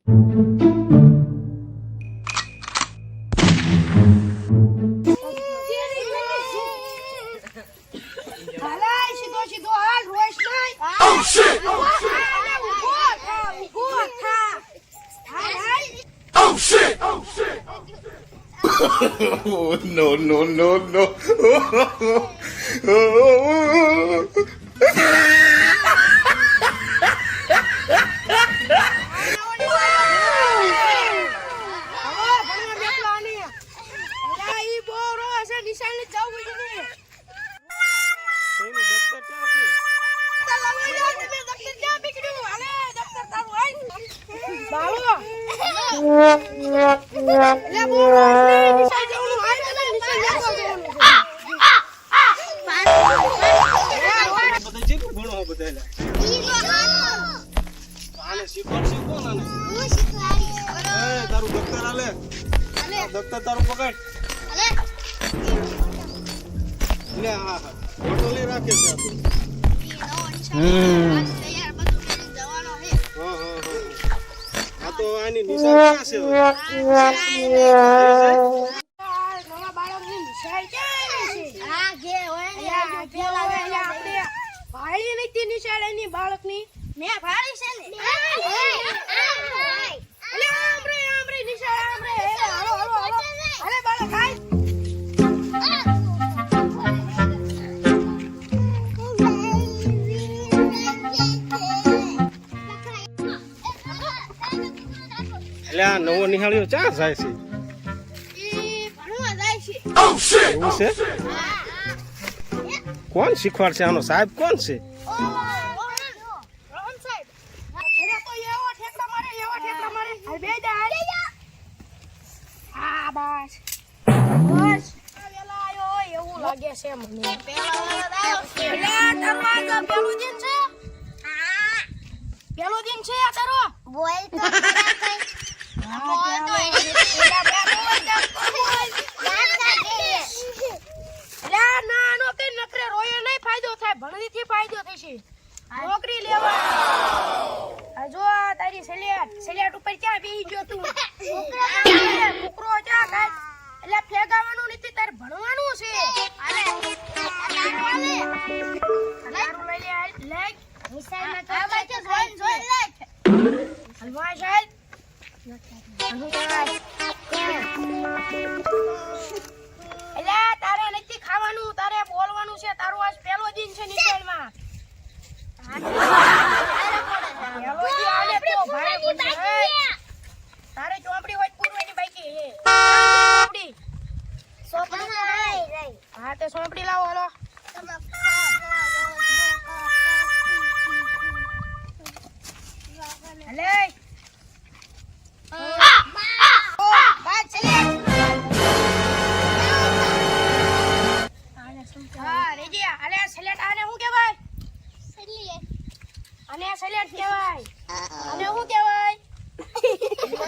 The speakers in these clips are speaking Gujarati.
Oh, no, no, no, no. દફતર તારું પકડ લે હા હા ફોટો લઈ રાખે છે આ તો આની નિશાળ ક્યાં છે નવા બાળકની નિશાળ ક્યાં છે આ જે હોય પેલા આપણે ભાળી નથી નિશાળ એની બાળકની મે ભાળી છે ને અલે આમરે નિશાળ આમરે હાલો અરે બાળક આય આ નવો નિહાળ્યો ચા જાય છે ઈ ભણવા જાય છે ઓ શિટ એવું છે કોણ શીખવાડશે આનો સાહેબ કોણ છે રોહન સાહેબ અરે તો એવો ઠેકડા મારે હાલ બે જા હા બસ વેલા આયો એવું લાગે છે મને પેલા આવ્યો પેલા દરવાજો પેલું દિન છે હા પેલું દિન છે આ તારો બોલ તો નોકરી લેવા જો તારી સેલેટ ઉપર ક્યાં બેહી ગયો તું કુકરો ક્યાં કાય એટલે ફેગાવાનું નથી તારે ભણવાનું છે તારું લઈ લે મિસાઈલમાં તો જોઈ લે હલવા સાહેબ એલા તારે નથી ખાવાનું તારે બોલવાનું છે તારું આજ પહેલો દિન છે નિશાળમાં તારે ચોપડી હોય પૂરવાની બાકી હે ચોપડી હા તે ચોપડી લાવો હાલો હલે અને સેલેટ કહેવાય અને શું કહેવાય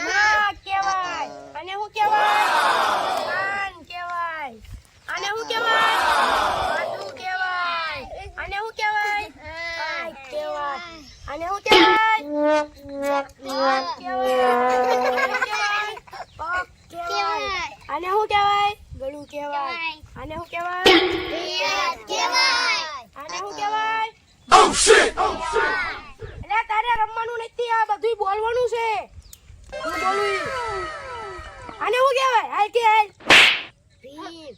ના કહેવાય અને શું કહેવાય કાન કહેવાય અને શું કહેવાય માથું કહેવાય અને શું કહેવાય આંખ કહેવાય અને શું કહેવાય નાક કહેવાય પગ કહેવાય અને શું કહેવાય ગળું કહેવાય અને શું કહેવાય પેટ કહેવાય અને શું કહેવાય Oh shit! Oh shit! એટલે તારે રમવાનું નથી આ બધું બોલવાનું છે હું બોલું આને શું કહેવાય હાલ કે હાલ ભીમ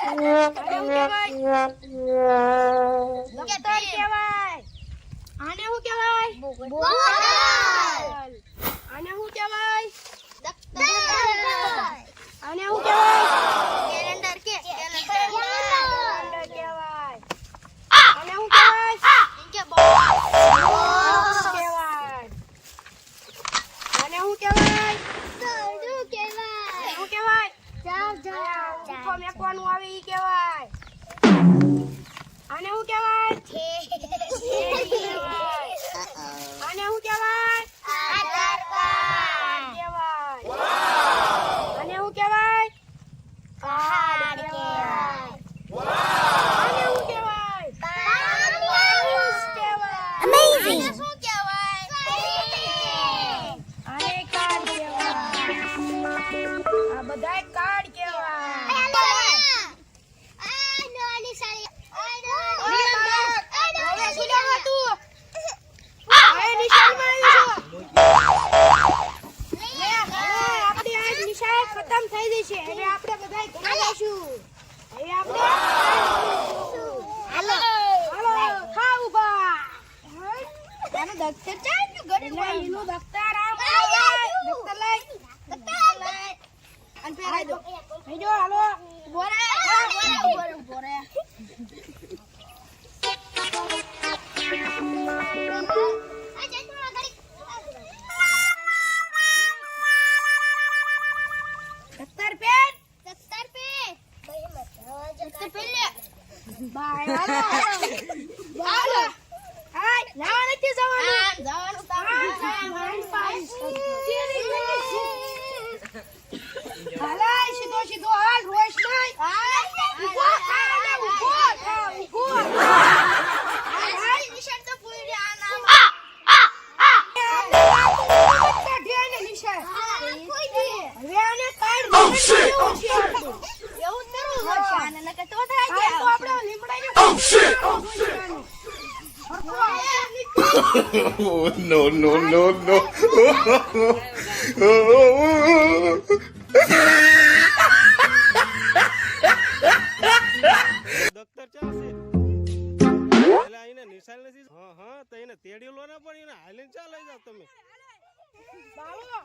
આને શું કહેવાય દફતર કહેવાય આને શું કહેવાય બોલ આને શું કહેવાય દફતર આને શું કહેવાય કેલેન્ડર કેલેન્ડર કહેવાય અને હું કહેવાય ઇનકે બોક્સ કહેવાય અને હું કહેવાય શું કહેવાય શું કહેવાય જાવ મેકવાનું આવે ઈ કહેવાય અને હું કહેવાય અને હું કહેવાય આધાર કાર્ડ કહેવાય અને હું કહેવાય કાર્ડ કહેવાય અને હું કહેવાય Amazing! બધાય કાર્ડ કહેવાય. હવે શું લેવા તું? હવે નિશાળમાં આવી છું. આપણી આ નિશાળ ખતમ થઈ જશે. હવે આપણે બધાય ઘરે જઈશું. હવે આપણે હાલો ખાવ ઉભા. આનું દફતર ચાલ્યું ઘરે એનું દફતર આમ દફતર લઈ અને પહેરાઈ દો. થઈ જો હાલો બોરે બોરે દફતર પેન બાય હાલો હાલો હાય ના નથી જવાનું હાલાય સીધો સીધો હાલ રોજ નહીં ઉભો થા ઉભો હાય નિશાન તો પૂરી આના કાઢીને નિશાન હવે આને કાઢ એવું તરું હશે આને નકે તો થાય કે તો આપણે લીમડાને Oh, no, no, no, no. દફતર ચાલશે એટલે આઈને નિશાન નથી. હા તો એને તેડી લો ને, પણ એને હાલીને ચા લઈ જાવ તમે. બાવો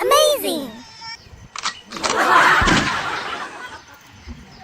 Amazing!